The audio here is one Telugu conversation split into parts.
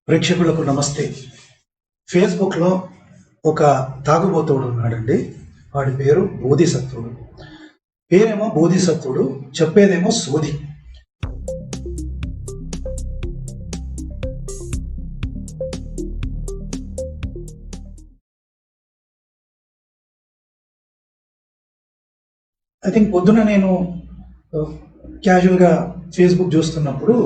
ప్రేక్షకులకు నమస్తే. ఫేస్బుక్లో ఒక తాగుబోతుడు ఉన్నాడండి. వాడి పేరు బోధిసత్వుడు. పేరేమో బోధిసత్వుడు, చెప్పేదేమో సోది. ఐ థింక్ పొద్దున నేను క్యాజువల్గా ఫేస్బుక్ చూస్తున్నప్పుడు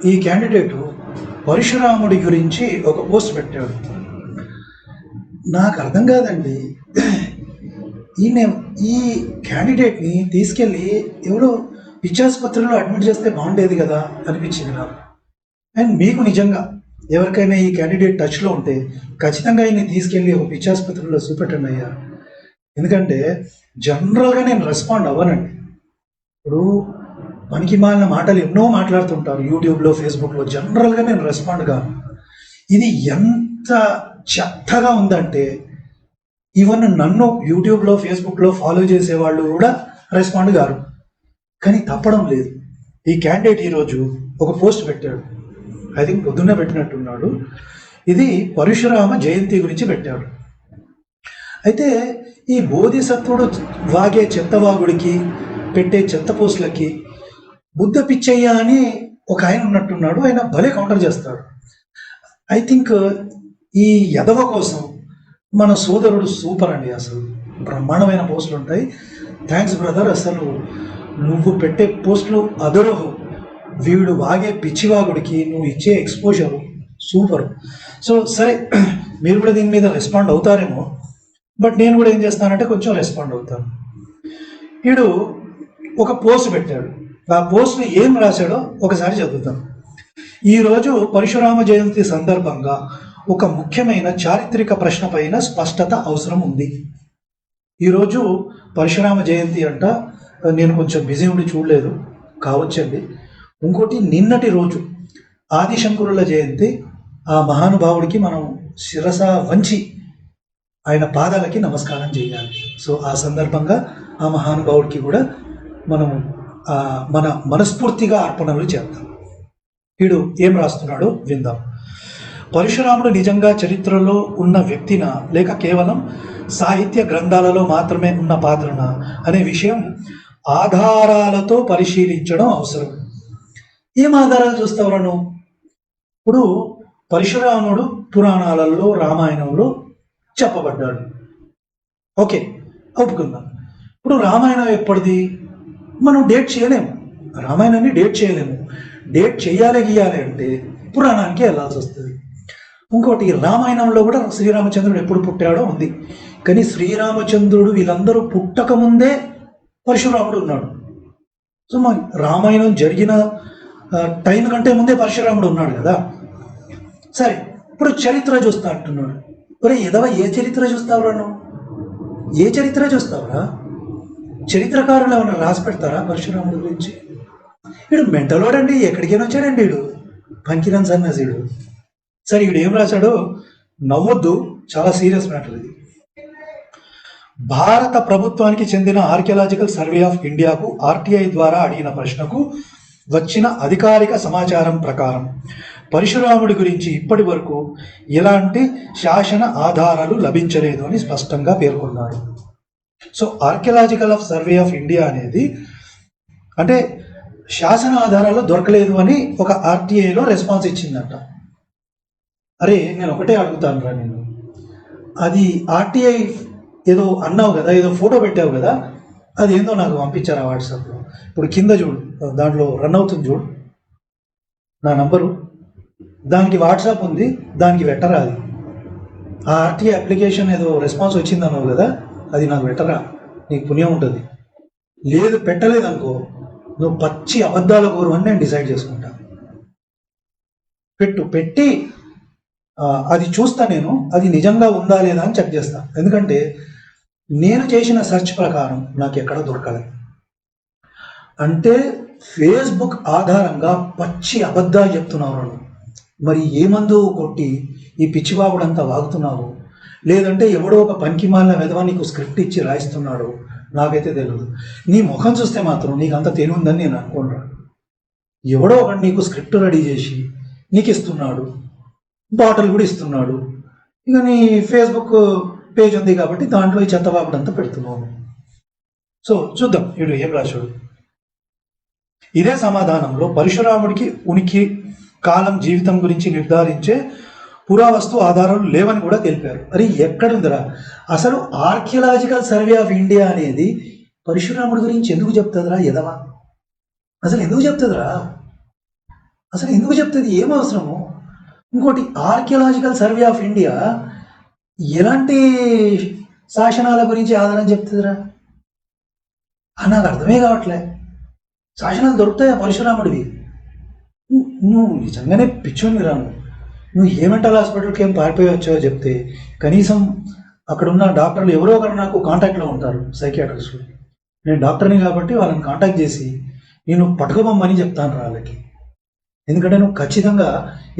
ఈ క్యాండిడేటు పరశురాముడి గురించి ఒక పోస్ట్ పెట్టాడు. నాకు అర్థం కాదండి, ఈయన ఈ క్యాండిడేట్ని తీసుకెళ్ళి ఎవడో పిచ్చాసుపత్రిలో అడ్మిట్ చేస్తే బాగుండేది కదా అనిపించింది నాకు. అండ్ మీకు నిజంగా ఎవరికైనా ఈ క్యాండిడేట్ టచ్లో ఉంటే ఖచ్చితంగా ఈయన్ని తీసుకెళ్ళి ఒక పిచ్చాసుపత్రిలో చూపెట్టండి అయ్యా. ఎందుకంటే జనరల్గా నేను రెస్పాండ్ అవ్వనండి. ఇప్పుడు పనికి మాలిన మాటలు ఎన్నో మాట్లాడుతుంటారు యూట్యూబ్లో, ఫేస్బుక్లో. జనరల్గా నేను రెస్పాండ్ కాను. ఇది ఎంత చెత్తగా ఉందంటే ఈవెన్ నన్ను యూట్యూబ్లో, ఫేస్బుక్లో ఫాలో చేసేవాళ్ళు కూడా రెస్పాండ్ కారు. కానీ తప్పడం లేదు. ఈ క్యాండిడేట్ ఈరోజు ఒక పోస్ట్ పెట్టాడు. ఐ థింక్ పొద్దున్నే పెట్టినట్టున్నాడు. ఇది పరశురామ జయంతి గురించి పెట్టాడు. అయితే ఈ బోధిసత్వుడు వాగే చెత్తవాగుడికి, పెట్టే చెత్త పోస్టులకి బుద్ధ పిచ్చయ్య అని ఒక ఆయన ఉన్నట్టున్నాడు. ఆయన భలే కౌంటర్ చేస్తాడు. ఐ థింక్ ఈ యదవ కోసం మన సోదరుడు సూపర్ అండి. అసలు బ్రహ్మాండమైన పోస్టులు ఉంటాయి. థ్యాంక్స్ బ్రదర్, అసలు నువ్వు పెట్టే పోస్టులు అదరహు. వీడు వాగే పిచ్చివాగుడికి నువ్వు ఇచ్చే ఎక్స్పోజరు సూపర్. సో సరే, మీరు కూడా దీని మీద రెస్పాండ్ అవుతారేమో, బట్ నేను కూడా ఏం చేస్తానంటే కొంచెం రెస్పాండ్ అవుతాను. వీడు ఒక పోస్ట్ పెట్టాడు. ఆ పోస్ట్ని ఏం రాశాడో ఒకసారి చదువుతాను. ఈరోజు పరశురామ జయంతి సందర్భంగా ఒక ముఖ్యమైన చారిత్రక ప్రశ్న పైన స్పష్టత అవసరం ఉంది. ఈరోజు పరశురామ జయంతి అంట. నేను కొంచెం బిజీ ఉండి చూడలేదు, కావచ్చండి. ఇంకోటి, నిన్నటి రోజు ఆదిశంకరుల జయంతి. ఆ మహానుభావుడికి మనం శిరస వంచి ఆయన పాదాలకి నమస్కారం చేయాలి. సో ఆ సందర్భంగా ఆ మహానుభావుడికి కూడా మనం మన మనస్ఫూర్తిగా అర్పణలు చేద్దాం. వీడు ఏం రాస్తున్నాడో విందాం. పరశురాముడు నిజంగా చరిత్రలో ఉన్న వ్యక్తినా, లేక కేవలం సాహిత్య గ్రంథాలలో మాత్రమే ఉన్న పాత్రనా అనే విషయం ఆధారాలతో పరిశీలించడం అవసరం. ఏం ఆధారాలు చూస్తావు? ఇప్పుడు పరశురాముడు పురాణాలలో, రామాయణంలో చెప్పబడ్డాడు. ఓకే, ఒప్పుకుందాం. ఇప్పుడు రామాయణం ఎప్పటిది మనం డేట్ చేయలేము. రామాయణాన్ని డేట్ చేయలేము. డేట్ చేయాలి గీయాలి అంటే పురాణానికి వెళ్ళాల్సి వస్తుంది. ఇంకోటి, రామాయణంలో కూడా శ్రీరామచంద్రుడు ఎప్పుడు పుట్టాడో ఉంది. కానీ శ్రీరామచంద్రుడు వీళ్ళందరూ పుట్టకముందే పరశురాముడు ఉన్నాడు. సో మరి రామాయణం జరిగిన టైం కంటే ముందే పరశురాముడు ఉన్నాడు కదా. సరే, ఇప్పుడు చరిత్ర చూస్తా అంటున్నాడు. ఒరే ఎదవ, ఏ చరిత్ర చూస్తావురా నువ్వు? ఏ చరిత్ర చూస్తావురా? చరిత్రకారులు ఏమన్నా రాసి పెడతారా పరశురాముడి గురించి? వీడు మెంటలోడండి, ఎక్కడికైనా వచ్చాడండి వీడు, పంకిరన్ సన్నాసీడు. సరే, వీడు ఏం రాశాడో నవ్వొద్దు, చాలా సీరియస్ మ్యాటర్ ఇది. భారత ప్రభుత్వానికి చెందిన ఆర్కియాలజికల్ సర్వే ఆఫ్ ఇండియాకు ఆర్టీఐ ద్వారా అడిగిన ప్రశ్నకు వచ్చిన అధికారిక సమాచారం ప్రకారం పరశురాముడి గురించి ఇప్పటి వరకు ఎలాంటి శాసన ఆధారాలు లభించలేదు అని స్పష్టంగా పేర్కొన్నారు. So archaeological survey of India అనేది అంటే శాసన ఆధారాలు దొరకలేదు అని ఒక ఆర్టీఐలో రెస్పాన్స్ ఇచ్చిందంట. అరే నేను ఒకటే అడుగుతాను రా, నేను అది ఆర్టీఐ ఏదో అన్నావు కదా, ఏదో ఫోటో పెట్టావు కదా, అది ఏందో నాకు పంపించారా వాట్సాప్లో. ఇప్పుడు కింద చూడు, దాంట్లో రన్ అవుతుంది చూడు నా నంబరు, దానికి వాట్సాప్ ఉంది, దానికి పెట్టరా. అది ఆ ఆర్టీఐ అప్లికేషన్ ఏదో రెస్పాన్స్ వచ్చిందన్నావు కదా, అది నాకు పెట్టరా, నీకు పుణ్యం ఉంటుంది. లేదు పెట్టలేదు అనుకో, నువ్వు పచ్చి అబద్ధాల కోరు అని నేను డిసైడ్ చేసుకుంటా. పెట్టి అది చూస్తా, నేను అది నిజంగా ఉందా లేదా అని చెక్ చేస్తా. ఎందుకంటే నేను చేసిన సెర్చ్ ప్రకారం నాకు ఎక్కడ దొరకలేదు. అంటే ఫేస్బుక్ ఆధారంగా పచ్చి అబద్ధాలు చెప్తున్నావు. మరి ఏ మందు కొట్టి ఈ పిచ్చివాగుడంతా వాగుతున్నావు, లేదంటే ఎవడో ఒక పనికిమాలిన విధవా నీకు స్క్రిప్ట్ ఇచ్చి రాయిస్తున్నాడు, నాకైతే తెలియదు. నీ ముఖం చూస్తే మాత్రం నీకు అంత తెలివి ఉందని నేను అనుకున్నాను. ఎవడో ఒకటి నీకు స్క్రిప్ట్ రెడీ చేసి నీకు ఇస్తున్నాడు. బాటిల్ కూడా ఇస్తున్నాడు. ఇక నీ ఫేస్బుక్ పేజ్ ఉంది కాబట్టి దాంట్లో ఈ చెత్తబాబుడు అంతా పెడుతున్నావు. సో చూద్దాం వీడు ఏం రాశాడు. ఇదే సమాధానంలో పరశురాముడికి ఉనికి, కాలం, జీవితం గురించి నిర్ధారించే పురావస్తు ఆధారాలు లేవని కూడా తెలిపారు. అరే ఎక్కడుందిరా అసలు? ఆర్కియలాజికల్ సర్వే ఆఫ్ ఇండియా అనేది పరశురాముడి గురించి ఎందుకు చెప్తుందిరా ఎదవా? అసలు ఎందుకు చెప్తుందిరా? అసలు ఎందుకు చెప్తుంది? ఏం అవసరము? ఇంకోటి, ఆర్కియలాజికల్ సర్వే ఆఫ్ ఇండియా ఎలాంటి శాసనాల గురించి ఆధారం చెప్తుందిరా? నాకు అర్థమే కావట్లే. శాసనాలు దొరుకుతాయా పరశురాముడివి? నువ్వు నిజంగానే పిచ్చోని రాను. నువ్వు ఏ మెంటల్ హాస్పిటల్కి ఏం పారిపోయి వచ్చావో చెప్తే కనీసం అక్కడ ఉన్న డాక్టర్లు ఎవరో ఒకరు నాకు కాంటాక్ట్లో ఉంటారు, సైకియాట్రిస్టులు. నేను డాక్టర్ని కాబట్టి వాళ్ళని కాంటాక్ట్ చేసి నేను పట్టుకోబొమ్మని చెప్తాను వాళ్ళకి. ఎందుకంటే నువ్వు ఖచ్చితంగా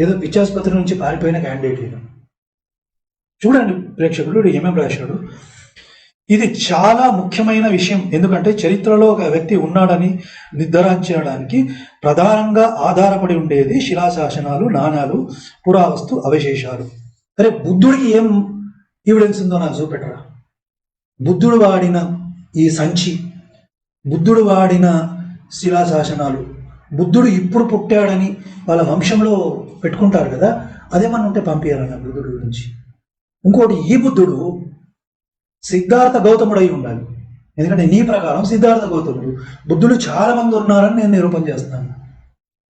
ఏదో పిచ్చాసుపత్రి నుంచి పారిపోయిన క్యాండిడేట్. చూడండి ప్రేక్షకుడు ఏమేమి రాశాడు. ఇది చాలా ముఖ్యమైన విషయం, ఎందుకంటే చరిత్రలో ఒక వ్యక్తి ఉన్నాడని నిర్ధారించడానికి ప్రధానంగా ఆధారపడి ఉండేది శిలాశాసనాలు, నాణాలు, పురావస్తు అవశేషాలు. అరే బుద్ధుడికి ఏం ఎవిడెన్స్ ఉందో నాకు చూపెట్టరా? బుద్ధుడు వాడిన ఈ సంచి, బుద్ధుడు వాడిన శిలాశాసనాలు, బుద్ధుడు ఇప్పుడు పుట్టాడని వాళ్ళ వంశంలో పెట్టుకుంటారు కదా, అదేమన్నా ఉంటే పంపించారన్న బుద్ధుడి గురించి. ఇంకోటి, ఈ బుద్ధుడు సిద్ధార్థ గౌతముడై ఉండాలి. ఎందుకంటే నీ ప్రకారం సిద్ధార్థ గౌతముడు, బుద్ధుడు చాలా మంది ఉన్నారని నేను నిరూపణ చేస్తాను.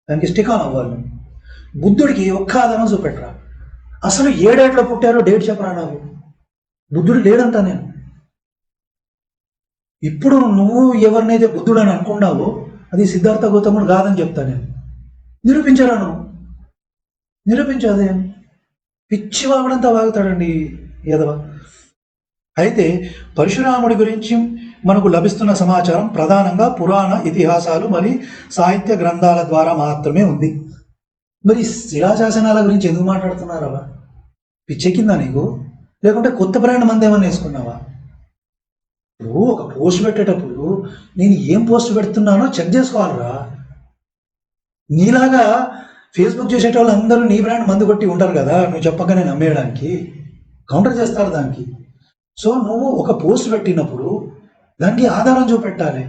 దానికి స్టిక్ ఆన్ అవ్వాలి. బుద్ధుడికి ఒక్క ఆధారం చూపెట్టరా? అసలు ఏ డేట్లో పుట్టారో డేట్ చెప్పరా నాకు. బుద్ధుడు లేడంటా నేను. ఇప్పుడు నువ్వు ఎవరినైతే బుద్ధుడు అని అనుకున్నావో అది సిద్ధార్థ గౌతముడు కాదని చెప్తా నేను. నిరూపించరా నువ్వు? నిరూపించదే. పిచ్చి వాగుడంతా వాగుతాడండి యదవ. అయితే పరశురాముడి గురించి మనకు లభిస్తున్న సమాచారం ప్రధానంగా పురాణ ఇతిహాసాలు మరియు సాహిత్య గ్రంథాల ద్వారా మాత్రమే ఉంది. మరి శిలాశాసనాల గురించి ఎందుకు మాట్లాడుతున్నారా? పిచ్చెక్కిందా నీకు? లేకుంటే కొత్త బ్రాండ్ మంది ఏమన్నా వేసుకున్నావా? ఇప్పుడు ఒక పోస్ట్ పెట్టేటప్పుడు నేను ఏం పోస్ట్ పెడుతున్నానో చెక్ చేసుకోవాలరా. నీలాగా ఫేస్బుక్ చేసేటోళ్ళు అందరూ నీ బ్రాండ్ మందు కొట్టి ఉంటారు కదా, నువ్వు చెప్పగానే నమ్మేయడానికి కౌంటర్ చేస్తారు దానికి. సో నువ్వు ఒక పోస్ట్ పెట్టినప్పుడు దానికి ఆధారం చూపెట్టాలి.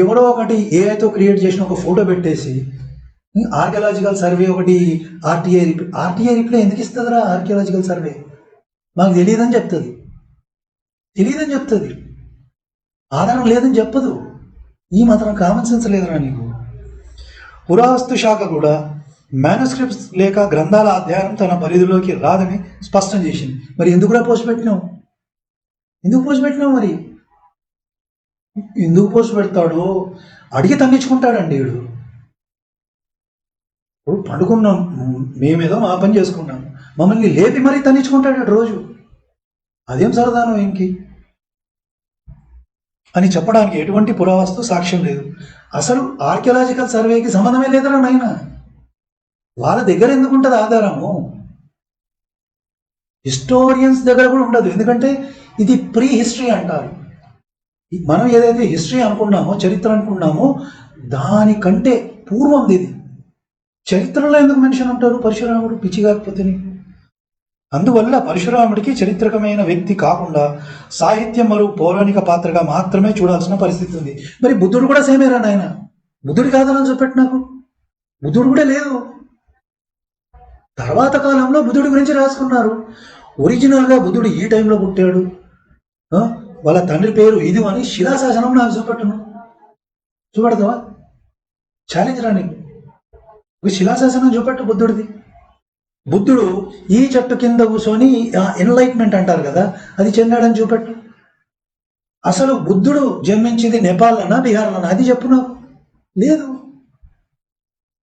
ఎవడో ఒకటి ఏఐతో క్రియేట్ చేసిన ఒక ఫోటో పెట్టేసి ఆర్కియలాజికల్ సర్వే ఒకటి ఆర్టీఐ రిప్లై ఎందుకు ఇస్తుందిరా? ఆర్కియలాజికల్ సర్వే మాకు తెలియదని చెప్తుంది, ఆధారం లేదని చెప్పదు. ఈ మాత్రం కామన్ సెన్స్ లేదురా నీకు. పురావస్తు శాఖ కూడా మ్యానుస్క్రిప్ట్స్ లేక గ్రంథాల అధ్యయనం తన పరిధిలోకి రాదని స్పష్టం చేసింది. మరి ఎందుకురా పోస్ట్ పెట్టినావు? మరి ఎందుకు పోస్ట్ పెడతాడు? అడిగి తగ్గించుకుంటాడండి వీడు. ఇప్పుడు పండుకున్నాం మేమేదో మా పని చేసుకున్నాం, మమ్మల్ని లేపి మరీ తగ్గించుకుంటాడు రోజు. అదేం సరదానో ఇంకి అని చెప్పడానికి ఎటువంటి పురావస్తు సాక్ష్యం లేదు. అసలు ఆర్కియలాజికల్ సర్వేకి సంబంధమే లేదురా నాయన. వాళ్ళ దగ్గర ఎందుకు ఉంటుంది ఆధారము? హిస్టోరియన్స్ దగ్గర కూడా ఉండదు. ఎందుకంటే ఇది ప్రీ హిస్టరీ అంటారు. మనం ఏదైతే హిస్టరీ అనుకున్నామో, చరిత్ర అనుకున్నామో, దానికంటే పూర్వం ఇది. చరిత్రలో ఎందుకు మెన్షన్ ఉంటారు పరశురాముడు? పిచ్చి కాకపోతే నీకు. అందువల్ల పరశురాముడికి చరిత్రకమైన వ్యక్తి కాకుండా సాహిత్యం మరియు పౌరాణిక పాత్రగా మాత్రమే చూడాల్సిన పరిస్థితి ఉంది. మరి బుద్ధుడు కూడా సేమేరా నాయన. బుద్ధుడి కాదని చూపెట్టు నాకు. బుద్ధుడు కూడా లేదు. తర్వాత కాలంలో బుద్ధుడి గురించి రాసుకున్నారు. ఒరిజినల్గా బుద్ధుడు ఈ టైంలో పుట్టాడు, వాళ్ళ తండ్రి పేరు ఇది అని శిలాశాసనం నాకు చూపెడతావా? ఛాలెంజ్ రా నీకు. ఒక శిలాశాసనం చూపెట్టు బుద్ధుడిది. బుద్ధుడు ఈ చెట్టు కింద కూర్చొని ఎన్లైట్మెంట్ అంటారు కదా, అది చెందాడని చూపెట్టు. అసలు బుద్ధుడు జన్మించింది నేపాల్లోనా బీహార్లోనా? అది చెప్పు నాకు. లేదు.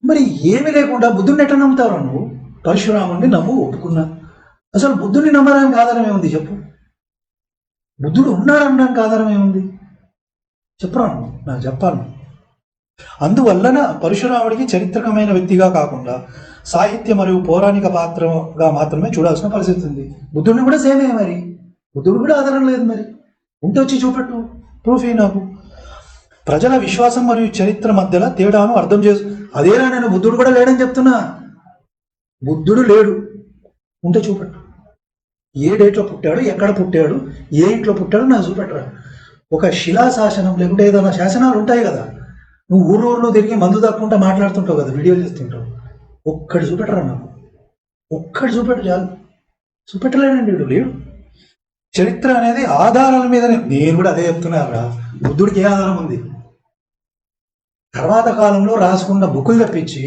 మరి ఏమీ లేకుండా బుద్ధుడిని ఎట్లా నమ్ముతావు నువ్వు? పరశురాముడిని నమ్ము, ఒప్పుకున్నా. అసలు బుద్ధుడిని నమ్మడానికి ఆధారం ఏముంది చెప్పు? బుద్ధుడు ఉన్నాడు అనడానికి ఆధారం ఏముంది? చెప్పరాను, నాకు చెప్పాను. అందువలన పరశురాముడికి చరిత్రకమైన వ్యక్తిగా కాకుండా సాహిత్య మరియు పౌరాణిక పాత్రగా మాత్రమే చూడాల్సిన పరిస్థితి ఉంది. బుద్ధుడిని కూడా సేమే. మరి బుద్ధుడు కూడా ఆధారం లేదు. మరి ఉంటే వచ్చి చూపెట్టు, ప్రూఫ్ ఏ నాకు. ప్రజల విశ్వాసం మరియు చరిత్ర మధ్యలో తేడాను అర్థం చేసు. అదేనా నేను బుద్ధుడు కూడా లేడని చెప్తున్నా. బుద్ధుడు లేడు, ఉంటే చూపెట్టు. ఏ డేట్లో పుట్టాడు, ఎక్కడ పుట్టాడు, ఏ ఇంట్లో పుట్టాడు నాకు చూపెట్టరా. ఒక శిలా శాసనం లేకుంటే ఏదైనా శాసనాలు ఉంటాయి కదా, నువ్వు ఊరు తిరిగి మందు తక్కుంటా మాట్లాడుతుంటావు కదా, వీడియోలు చేస్తుంటావు, ఒక్కటి చూపెట్టరా నాకు. ఒక్కటి చూపెట్టు చాలు. చూపెట్టలేడండి వీడు, లేడు. చరిత్ర అనేది ఆధారాల మీదనే. నేను కూడా అదే చెప్తున్నారా, బుద్ధుడికి ఏ ఆధారం ఉంది? తర్వాత కాలంలో రాసుకున్న బుక్కులు తప్పించి,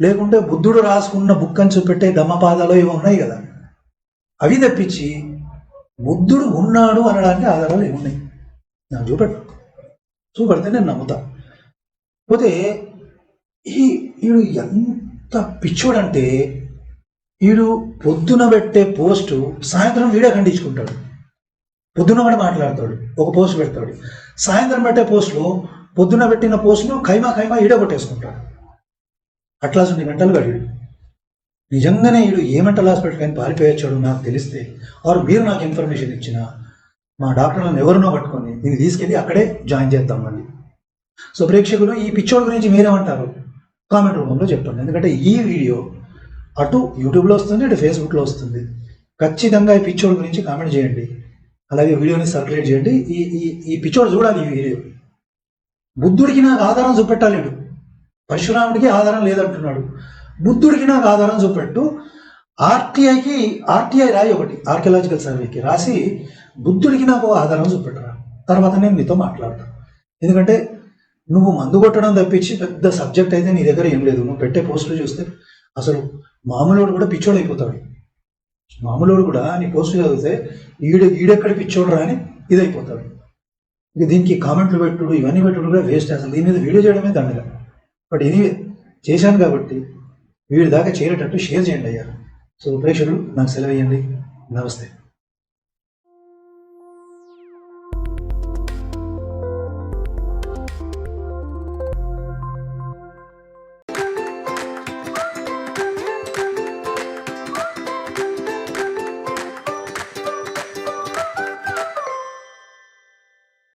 లేకుంటే బుద్ధుడు రాసుకున్న బుక్ అని చూపెట్టే ధమ్మపాదాలు ఇవి ఉన్నాయి కదా, అవి తప్పించి బుద్ధుడు ఉన్నాడు అనడానికి ఆధారాలు ఏమున్నాయి? నాకు చూపెడితే నేను నమ్ముతా. పోతే వీడు ఎంత పిచ్చోడంటే, వీడు పొద్దున పెట్టే పోస్టు సాయంత్రం వీడే ఖండించుకుంటాడు. పొద్దున కూడా మాట్లాడతాడు, ఒక పోస్ట్ పెడతాడు. సాయంత్రం పెట్టే పోస్టులో పొద్దున పెట్టిన పోస్టులు ఖైమా ఈడ కొట్టేసుకుంటాడు. అట్లాంటి మెంటల్ గాడు. నిజంగానే వీడు ఏ మెంటల్ హాస్పిటల్ కానీ పారిపోయొచ్చాడు నాకు తెలిస్తే, ఆరు మీరు నాకు ఇన్ఫర్మేషన్ ఇచ్చిన మా డాక్టర్లను ఎవరినో పట్టుకొని దీన్ని తీసుకెళ్ళి అక్కడే జాయిన్ చేద్దాం మళ్ళీ. సో ప్రేక్షకులు, ఈ పిచ్చోడు గురించి మీరేమంటారు కామెంట్ రూపంలో చెప్పండి. ఎందుకంటే ఈ వీడియో అటు యూట్యూబ్లో వస్తుంది, అటు ఫేస్బుక్లో వస్తుంది. ఖచ్చితంగా ఈ పిచ్చోడు గురించి కామెంట్ చేయండి, అలాగే వీడియోని సర్క్యులేట్ చేయండి. ఈ పిచ్చోడు చూడాలి ఈ వీడియో. బుద్ధుడికి నాకు ఆధారం చూపెట్టాలి. పరశురాముడికి ఆధారం లేదంటున్నాడు, బుద్ధుడికి నాకు ఆధారం చూపెట్టు. ఆర్టీఐ రాయి, ఒకటి ఆర్కియలాజికల్ సర్వేకి రాసి బుద్ధుడికి నాకు ఆధారం చూపెట్టరా, తర్వాత నేను నీతో మాట్లాడతాను. ఎందుకంటే నువ్వు మందు కొట్టడం తప్పించి పెద్ద సబ్జెక్ట్ అయితే నీ దగ్గర ఏం లేదు. నువ్వు పెట్టే పోస్టులు చూస్తే అసలు మామూలుడు కూడా పిచ్చోడు అయిపోతాడు. మామూలుడు కూడా నీ పోస్టులు చదివితే ఈడెక్కడ పిచ్చోడు రా అని ఇదైపోతాడు. ఇక దీనికి కామెంట్లు పెట్టుడు ఇవన్నీ పెట్టుడు కూడా వేస్ట్. అసలు దీని మీద వీడియో చేయడమే దండగా. బట్ ఎనీవే చేశాను కాబట్టి వీడి దాకా చేరేటట్టు షేర్ చేయండి అయ్యా. సో ప్రేక్షకులు నాకు సెలవు ఇవ్వండి. నమస్తే.